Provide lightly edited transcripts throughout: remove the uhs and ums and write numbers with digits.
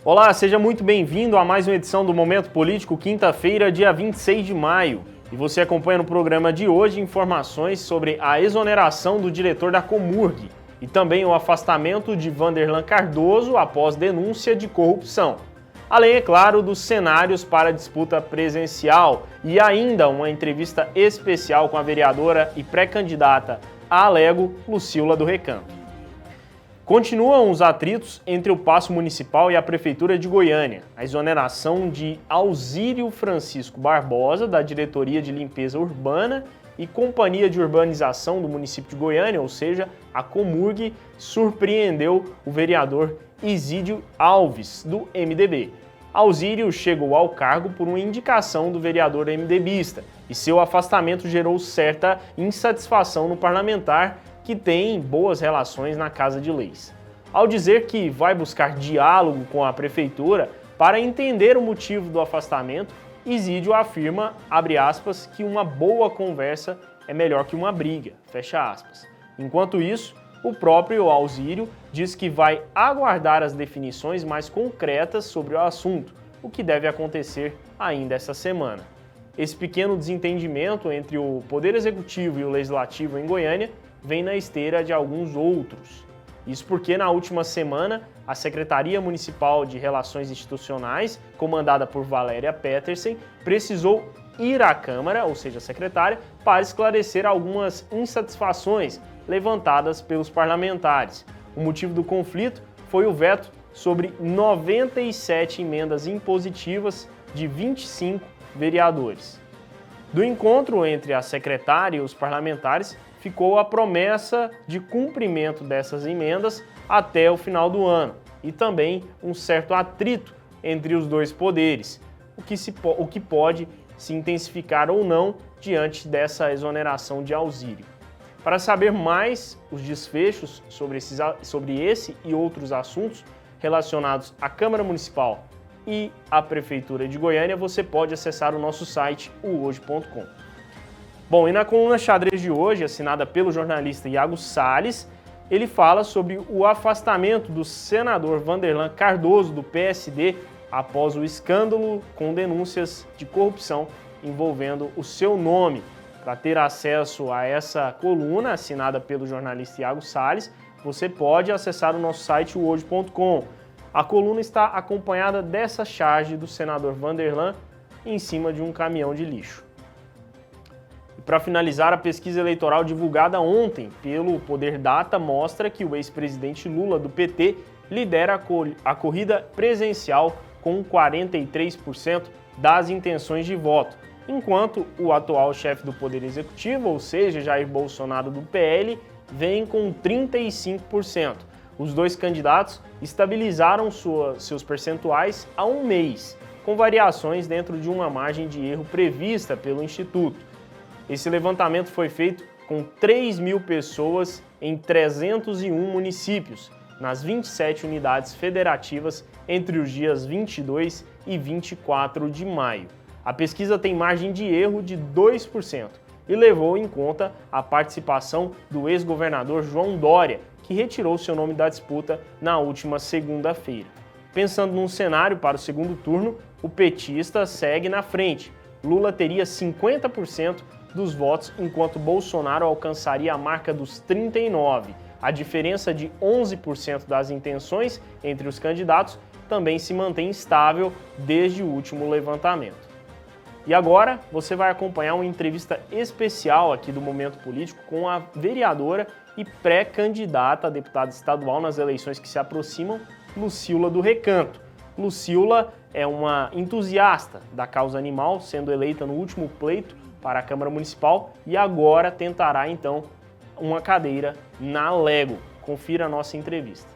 Olá, seja muito bem-vindo a mais uma edição do Momento Político, quinta-feira, dia 26 de maio. E você acompanha no programa de hoje informações sobre a exoneração do diretor da Comurg e também o afastamento de Vanderlan Cardoso após denúncia de corrupção. Além, é claro, dos cenários para a disputa presencial e ainda uma entrevista especial com a vereadora e pré-candidata a Alego, Lucila do Recanto. Continuam os atritos entre o Paço Municipal e a Prefeitura de Goiânia. A exoneração de Alzírio Francisco Barbosa, da Diretoria de Limpeza Urbana e Companhia de Urbanização do município de Goiânia, ou seja, a Comurg, surpreendeu o vereador Isídio Alves, do MDB. Alzírio chegou ao cargo por uma indicação do vereador MDBista e seu afastamento gerou certa insatisfação no parlamentar, que tem boas relações na Casa de Leis. Ao dizer que vai buscar diálogo com a Prefeitura para entender o motivo do afastamento, Isídio afirma, abre aspas, que uma boa conversa é melhor que uma briga, fecha aspas. Enquanto isso, o próprio Alzírio diz que vai aguardar as definições mais concretas sobre o assunto, o que deve acontecer ainda essa semana. Esse pequeno desentendimento entre o Poder Executivo e o Legislativo em Goiânia vem na esteira de alguns outros. Isso porque na última semana, a Secretaria Municipal de Relações Institucionais, comandada por Valéria Petersen, precisou ir à Câmara, ou seja, a secretária, para esclarecer algumas insatisfações levantadas pelos parlamentares. O motivo do conflito foi o veto sobre 97 emendas impositivas de 25 vereadores. Do encontro entre a secretária e os parlamentares, ficou a promessa de cumprimento dessas emendas até o final do ano e também um certo atrito entre os dois poderes, o que pode se intensificar ou não diante dessa exoneração de Alzírio. Para saber mais os desfechos sobre esse e outros assuntos relacionados à Câmara Municipal e à Prefeitura de Goiânia, você pode acessar o nosso site, hoje.com. Bom, e na coluna Xadrez de hoje, assinada pelo jornalista Iago Salles, ele fala sobre o afastamento do senador Vanderlan Cardoso, do PSD, após o escândalo com denúncias de corrupção envolvendo o seu nome. Para ter acesso a essa coluna, assinada pelo jornalista Iago Salles, você pode acessar o nosso site, hoje.com. A coluna está acompanhada dessa charge do senador Vanderlan em cima de um caminhão de lixo. Para finalizar, a pesquisa eleitoral divulgada ontem pelo Poder Data mostra que o ex-presidente Lula, do PT, lidera a corrida presencial com 43% das intenções de voto, enquanto o atual chefe do Poder Executivo, ou seja, Jair Bolsonaro, do PL, vem com 35%. Os dois candidatos estabilizaram seus percentuais há um mês, com variações dentro de uma margem de erro prevista pelo Instituto. Esse levantamento foi feito com 3.000 pessoas em 301 municípios, nas 27 unidades federativas entre os dias 22 e 24 de maio. A pesquisa tem margem de erro de 2% e levou em conta a participação do ex-governador João Dória, que retirou seu nome da disputa na última segunda-feira. Pensando num cenário para o segundo turno, o petista segue na frente. Lula teria 50% dos votos, enquanto Bolsonaro alcançaria a marca dos 39%. A diferença de 11% das intenções entre os candidatos também se mantém estável desde o último levantamento. E agora você vai acompanhar uma entrevista especial aqui do Momento Político com a vereadora e pré-candidata a deputada estadual nas eleições que se aproximam, Lucila do Recanto. Lucila é uma entusiasta da causa animal, sendo eleita no último pleito para a Câmara Municipal e agora tentará então uma cadeira na Alego. Confira a nossa entrevista.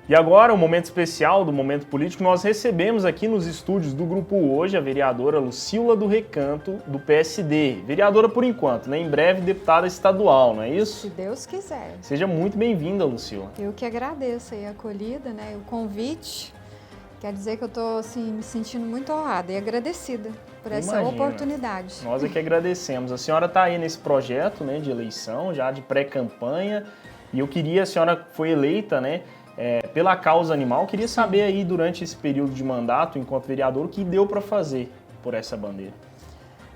E agora, um momento especial do Momento Político, nós recebemos aqui nos estúdios do Grupo Hoje a vereadora Lucila do Recanto, do PSD. Vereadora por enquanto, né? Em breve deputada estadual, não é isso? Se Deus quiser. Seja muito bem-vinda, Lucila. Eu que agradeço aí a acolhida, né? O convite. Quer dizer que eu estou assim, me sentindo muito honrada e agradecida por essa oportunidade. Nós é que agradecemos. A senhora está aí nesse projeto, né, de eleição, já de pré-campanha, e eu queria, a senhora foi eleita, né, pela causa animal. Queria saber aí, durante esse período de mandato, enquanto vereador, o que deu para fazer por essa bandeira.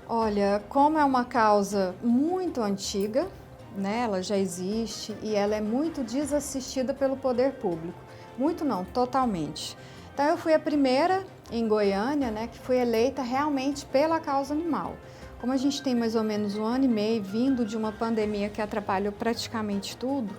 Olha, como é uma causa muito antiga, né, ela já existe e ela é muito desassistida pelo poder público. Muito não, totalmente. Então eu fui a primeira em Goiânia, né, que foi eleita realmente pela causa animal. Como a gente tem mais ou menos 1 ano e meio vindo de uma pandemia que atrapalhou praticamente tudo,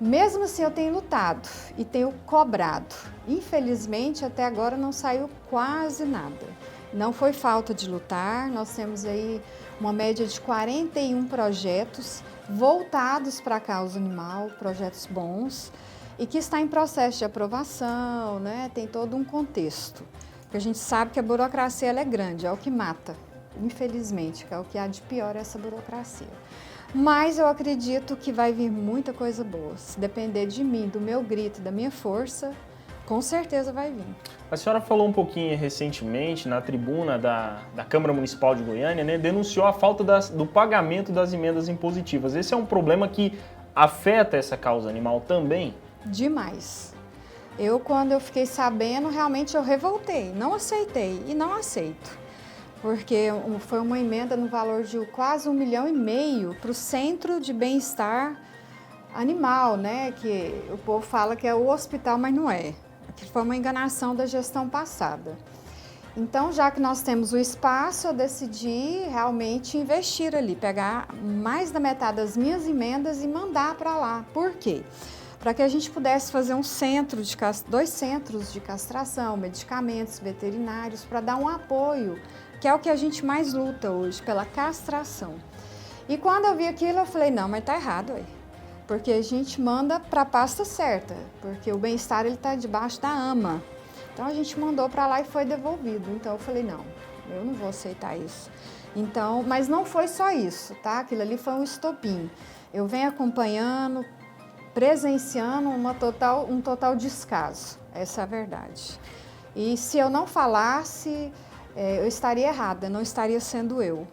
mesmo assim eu tenho lutado e tenho cobrado. Infelizmente até agora não saiu quase nada. Não foi falta de lutar, nós temos aí uma média de 41 projetos voltados para a causa animal, projetos bons, e que está em processo de aprovação, né? Tem todo um contexto. Porque a gente sabe que a burocracia ela é grande, é o que mata, infelizmente, que é o que há de pior essa burocracia. Mas eu acredito que vai vir muita coisa boa. Se depender de mim, do meu grito, da minha força, com certeza vai vir. A senhora falou um pouquinho recentemente na tribuna da Câmara Municipal de Goiânia, né, denunciou a falta do pagamento das emendas impositivas. Esse é um problema que afeta essa causa animal também? Demais. Quando eu fiquei sabendo, realmente eu revoltei, não aceitei e não aceito. Porque foi uma emenda no valor de quase 1,5 milhão para o Centro de Bem-Estar Animal, né? Que o povo fala que é o hospital, mas não é. Que foi uma enganação da gestão passada. Então, já que nós temos o espaço, eu decidi realmente investir ali, pegar mais da metade das minhas emendas e mandar para lá. Por quê? Para que a gente pudesse fazer dois centros de castração, medicamentos veterinários, para dar um apoio, que é o que a gente mais luta hoje, pela castração. E quando eu vi aquilo, eu falei, não, mas tá errado aí. Porque a gente manda para a pasta certa, porque o bem-estar ele está debaixo da AMA. Então a gente mandou para lá e foi devolvido. Então eu falei, não, eu não vou aceitar isso. Então, mas não foi só isso, tá? Aquilo ali foi um estopim. Eu venho acompanhando, presenciando um total descaso, essa é a verdade. E se eu não falasse, eu estaria errada, não estaria sendo eu.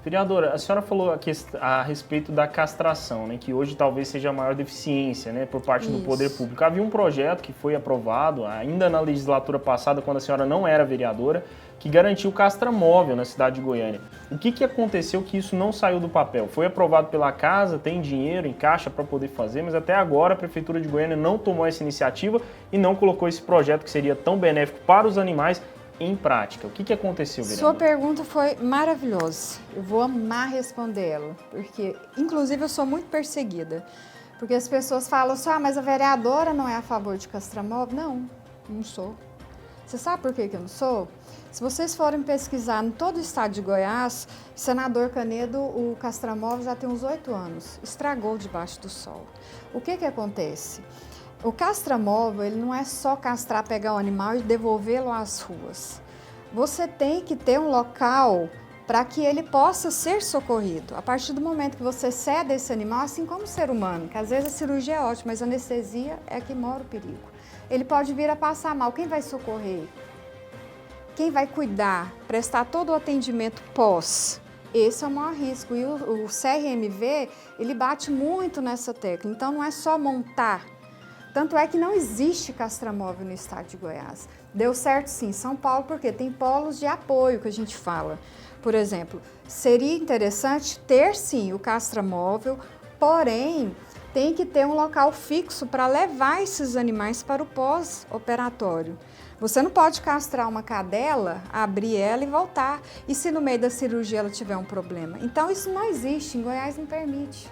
Vereadora, a senhora falou a respeito da castração, né, que hoje talvez seja a maior deficiência, né, por parte do poder público. Havia um projeto que foi aprovado ainda na legislatura passada, quando a senhora não era vereadora, que garantiu castramóvel na cidade de Goiânia. O que aconteceu que isso não saiu do papel? Foi aprovado pela casa, tem dinheiro em caixa para poder fazer, mas até agora a Prefeitura de Goiânia não tomou essa iniciativa e não colocou esse projeto que seria tão benéfico para os animais em prática. O que aconteceu, vereador? Sua pergunta foi maravilhosa. Eu vou amar responder ela, porque, inclusive, eu sou muito perseguida. Porque as pessoas falam assim, mas a vereadora não é a favor de castramóvel? Não, não sou. Você sabe por que eu não sou? Se vocês forem pesquisar em todo o estado de Goiás, senador Canedo, o castramóvel já tem uns 8 anos. Estragou debaixo do sol. O que acontece? O castramóvel, ele não é só castrar, pegar o animal e devolvê-lo às ruas. Você tem que ter um local para que ele possa ser socorrido. A partir do momento que você cede esse animal, assim como o ser humano, que às vezes a cirurgia é ótima, mas a anestesia é que mora o perigo. Ele pode vir a passar mal. Quem vai socorrer? Quem vai cuidar, prestar todo o atendimento pós? Esse é o maior risco. E o CRMV, ele bate muito nessa tecla. Então, não é só montar. Tanto é que não existe castramóvel no estado de Goiás. Deu certo sim, São Paulo, porque tem polos de apoio que a gente fala. Por exemplo, seria interessante ter sim o castramóvel, porém tem que ter um local fixo para levar esses animais para o pós-operatório. Você não pode castrar uma cadela, abrir ela e voltar. E se no meio da cirurgia ela tiver um problema? Então isso não existe, em Goiás não permite.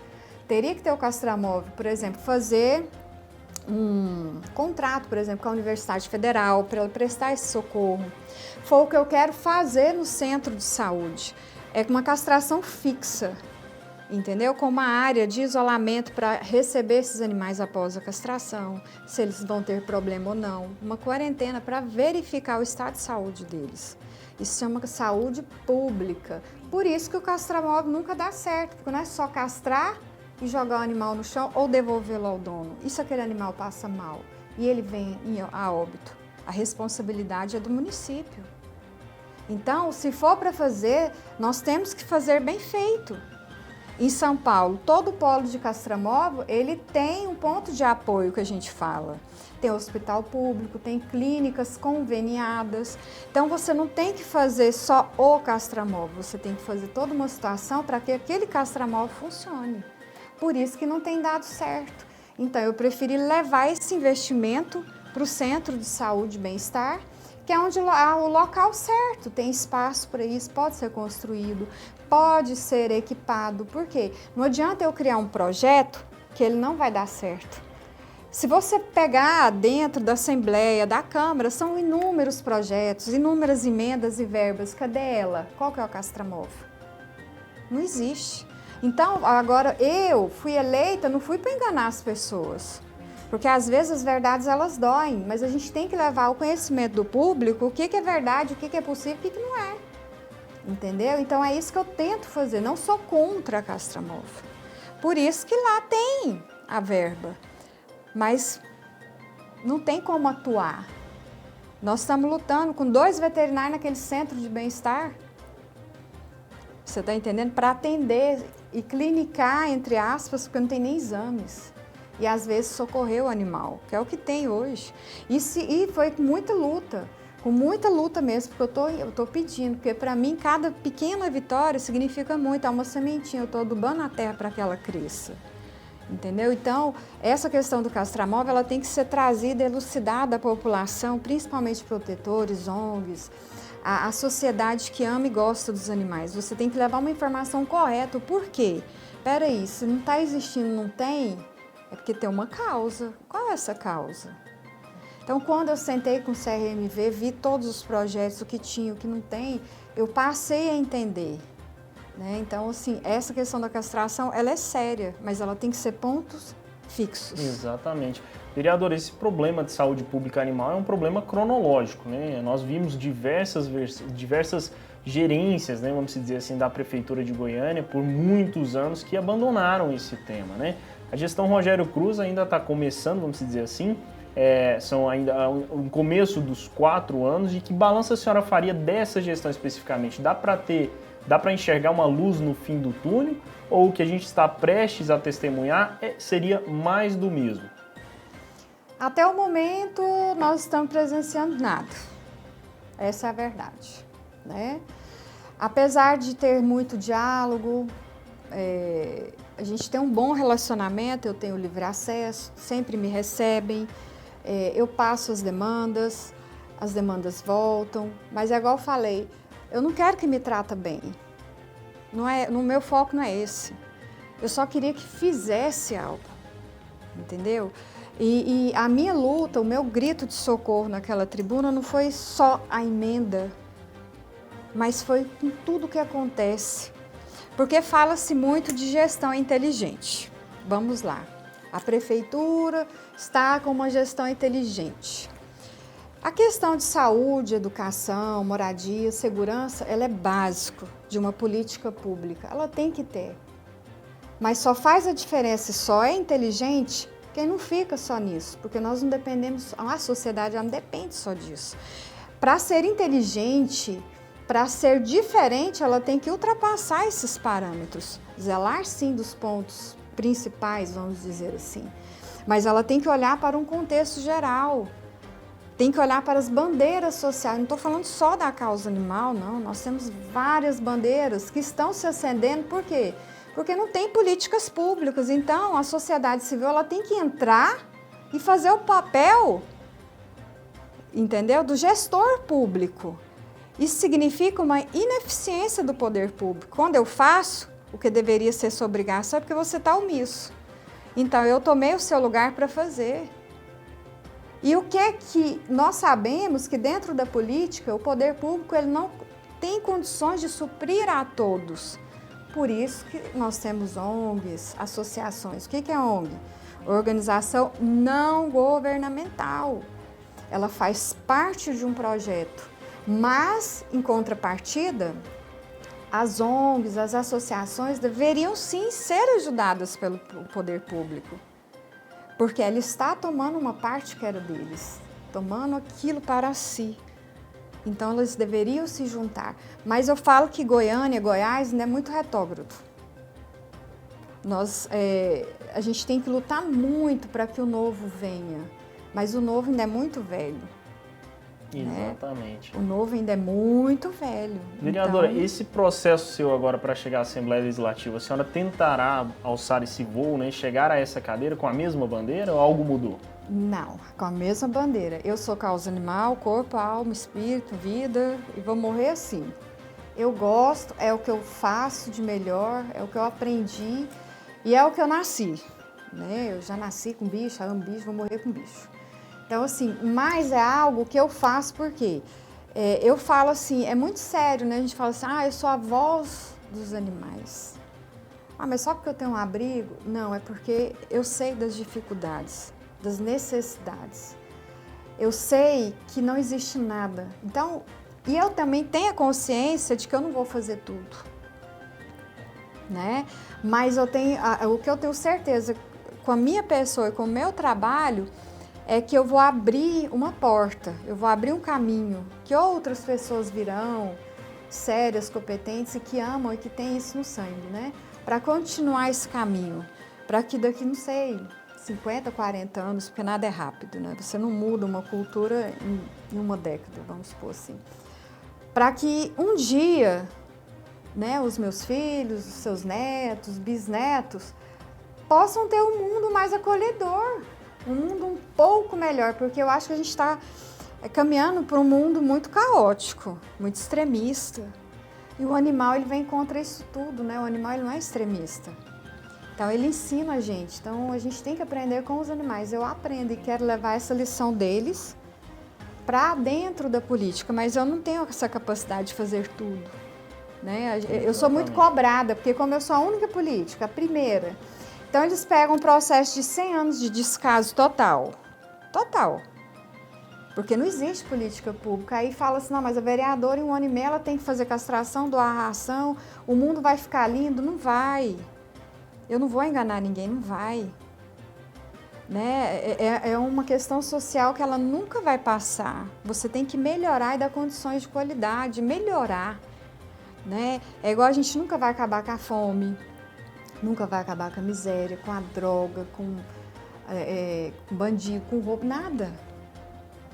Teria que ter o castramóvel, por exemplo, fazer um contrato, por exemplo, com a Universidade Federal para ela prestar esse socorro. Foi o que eu quero fazer no centro de saúde. É uma castração fixa, entendeu? Com uma área de isolamento para receber esses animais após a castração, se eles vão ter problema ou não. Uma quarentena para verificar o estado de saúde deles. Isso se chama saúde pública. Por isso que o castramóvel nunca dá certo, porque não é só castrar e jogar o animal no chão ou devolvê-lo ao dono. E se aquele animal passa mal e ele vem a óbito? A responsabilidade é do município. Então, se for para fazer, nós temos que fazer bem feito. Em São Paulo, todo o polo de Castramóvel, ele tem um ponto de apoio que a gente fala. Tem hospital público, tem clínicas conveniadas. Então, você não tem que fazer só o castramóvel, você tem que fazer toda uma situação para que aquele castramóvel funcione. Por isso que não tem dado certo. Então, eu preferi levar esse investimento para o Centro de Saúde e Bem-Estar, que é onde o local certo, tem espaço para isso, pode ser construído, pode ser equipado. Por quê? Não adianta eu criar um projeto que ele não vai dar certo. Se você pegar dentro da Assembleia, da Câmara, são inúmeros projetos, inúmeras emendas e verbas. Cadê ela? Qual que é o castramóvel? Não existe. Então, agora eu fui eleita, não fui para enganar as pessoas. Porque às vezes as verdades elas doem, mas a gente tem que levar ao conhecimento do público o que é verdade, o que é possível e o que não é. Entendeu? Então é isso que eu tento fazer, não sou contra a castramóvel. Por isso que lá tem a verba, mas não tem como atuar. Nós estamos lutando com 2 veterinários naquele centro de bem-estar. Você está entendendo? Para atender e clinicar, entre aspas, porque não tem nem exames. E às vezes socorrer o animal, que é o que tem hoje. E foi com muita luta mesmo, porque eu tô pedindo, porque para mim cada pequena vitória significa muito, é uma sementinha, eu estou adubando a terra para que ela cresça. Entendeu? Então, essa questão do castramóvel, ela tem que ser trazida, elucidada à população, principalmente protetores, ONGs, a sociedade que ama e gosta dos animais. Você tem que levar uma informação correta. Por quê? Peraí, se não está existindo, não tem, é porque tem uma causa. Qual é essa causa? Então, quando eu sentei com o CRMV, vi todos os projetos, o que tinha, o que não tem, eu passei a entender. Né? Então, assim, essa questão da castração, ela é séria, mas ela tem que ser pontos fixos. Exatamente. Vereador, esse problema de saúde pública animal é um problema cronológico, né? Nós vimos diversas gerências, né, vamos dizer assim, da Prefeitura de Goiânia por muitos anos que abandonaram esse tema, né? A gestão Rogério Cruz ainda está começando, vamos dizer assim, são ainda o começo dos 4 anos, e que balanço a senhora faria dessa gestão especificamente? Dá para enxergar uma luz no fim do túnel, ou o que a gente está prestes a testemunhar seria mais do mesmo? Até o momento, nós estamos presenciando nada. Essa é a verdade. Né? Apesar de ter muito diálogo, a gente tem um bom relacionamento, eu tenho livre acesso, sempre me recebem, eu passo as demandas voltam, mas é igual eu falei, eu não quero que me trata bem, no meu foco não é esse. Eu só queria que fizesse algo, entendeu? E a minha luta, o meu grito de socorro naquela tribuna não foi só a emenda, mas foi com tudo que acontece. Porque fala-se muito de gestão inteligente. Vamos lá. A prefeitura está com uma gestão inteligente. A questão de saúde, educação, moradia, segurança, ela é básico de uma política pública. Ela tem que ter. Mas só faz a diferença e só é inteligente quem não fica só nisso. Porque nós não dependemos, a sociedade não depende só disso. Para ser inteligente, para ser diferente, ela tem que ultrapassar esses parâmetros. Zelar, sim, dos pontos principais, vamos dizer assim. Mas ela tem que olhar para um contexto geral. Tem que olhar para as bandeiras sociais. Não estou falando só da causa animal, não. Nós temos várias bandeiras que estão se acendendo. Por quê? Porque não tem políticas públicas. Então, a sociedade civil ela tem que entrar e fazer o papel, entendeu? Do gestor público. Isso significa uma ineficiência do poder público. Quando eu faço o que deveria ser sua obrigação, é porque você está omisso. Então, eu tomei o seu lugar para fazer. E o que nós sabemos que dentro da política, o poder público ele não tem condições de suprir a todos. Por isso que nós temos ONGs, associações. O que é ONG? Organização não governamental. Ela faz parte de um projeto. Mas, em contrapartida, as ONGs, as associações deveriam sim ser ajudadas pelo poder público. Porque ela está tomando uma parte que era deles, tomando aquilo para si. Então, elas deveriam se juntar. Mas eu falo que Goiânia, Goiás, ainda é muito retrógrado. A gente tem que lutar muito para que o novo venha, mas o novo ainda é muito velho. Exatamente. Né? O novo ainda é muito velho. Vereadora, então... esse processo seu agora para chegar à Assembleia Legislativa, a senhora tentará alçar esse voo, né, chegar a essa cadeira com a mesma bandeira ou algo mudou? Não, com a mesma bandeira. Eu sou causa animal, corpo, alma, espírito, vida e vou morrer assim. Eu gosto, é o que eu faço de melhor, é o que eu aprendi e é o que eu nasci. Né? Eu já nasci com bicho, amo bicho, vou morrer com bicho. Então, assim, mas é algo que eu faço porque eu falo assim, é muito sério, né? A gente fala assim, eu sou a voz dos animais. Mas só porque eu tenho um abrigo? Não, é porque eu sei das dificuldades, das necessidades. Eu sei que não existe nada. Então, e eu também tenho a consciência de que eu não vou fazer tudo, né? Mas o que eu tenho certeza com a minha pessoa e com o meu trabalho é que eu vou abrir uma porta, eu vou abrir um caminho, que outras pessoas virão, sérias, competentes e que amam e que têm isso no sangue, né? Para continuar esse caminho, para que daqui, não sei, 50, 40 anos, porque nada é rápido, né? Você não muda uma cultura em uma década, vamos supor assim. Para que um dia, né, os meus filhos, os seus netos, bisnetos, possam ter um mundo mais acolhedor, um mundo um pouco melhor, porque eu acho que a gente está caminhando para um mundo muito caótico, muito extremista. E o animal, ele vem contra isso tudo, né? O animal, ele não é extremista. Então, ele ensina a gente. Então, a gente tem que aprender com os animais. Eu aprendo e quero levar essa lição deles para dentro da política, mas eu não tenho essa capacidade de fazer tudo. Né? Eu sou muito cobrada, porque como eu sou a única política, a primeira... Então, eles pegam um processo de 100 anos de descaso total. Total. Porque não existe política pública. Aí fala assim, não, mas a vereadora em um ano e meio ela tem que fazer castração, doar ração, o mundo vai ficar lindo. Não vai. Eu não vou enganar ninguém, não vai. Né? É uma questão social que ela nunca vai passar. Você tem que melhorar e dar condições de qualidade, melhorar. Né? É igual a gente nunca vai acabar com a fome. Nunca vai acabar com a miséria, com a droga, com bandido, com roubo, nada.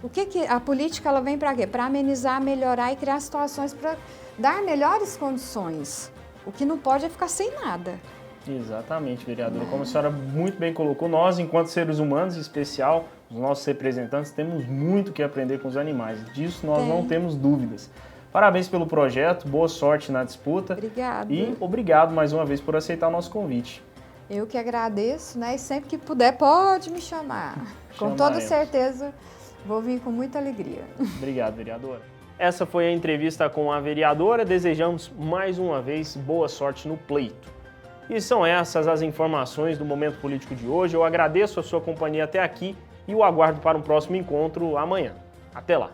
O que a política ela vem para quê? Para amenizar, melhorar e criar situações para dar melhores condições. O que não pode é ficar sem nada. Exatamente, vereadora. Como a senhora muito bem colocou, nós, enquanto seres humanos, em especial, os nossos representantes, temos muito que aprender com os animais. Disso nós não temos dúvidas. Parabéns pelo projeto, boa sorte na disputa. Obrigada. E obrigado mais uma vez por aceitar o nosso convite. Eu que agradeço, né? E sempre que puder, pode me chamar. Com toda certeza, vou vir com muita alegria. Obrigado, vereadora. Essa foi a entrevista com a vereadora. Desejamos mais uma vez boa sorte no pleito. E são essas as informações do Momento Político de hoje. Eu agradeço a sua companhia até aqui e o aguardo para um próximo encontro amanhã. Até lá!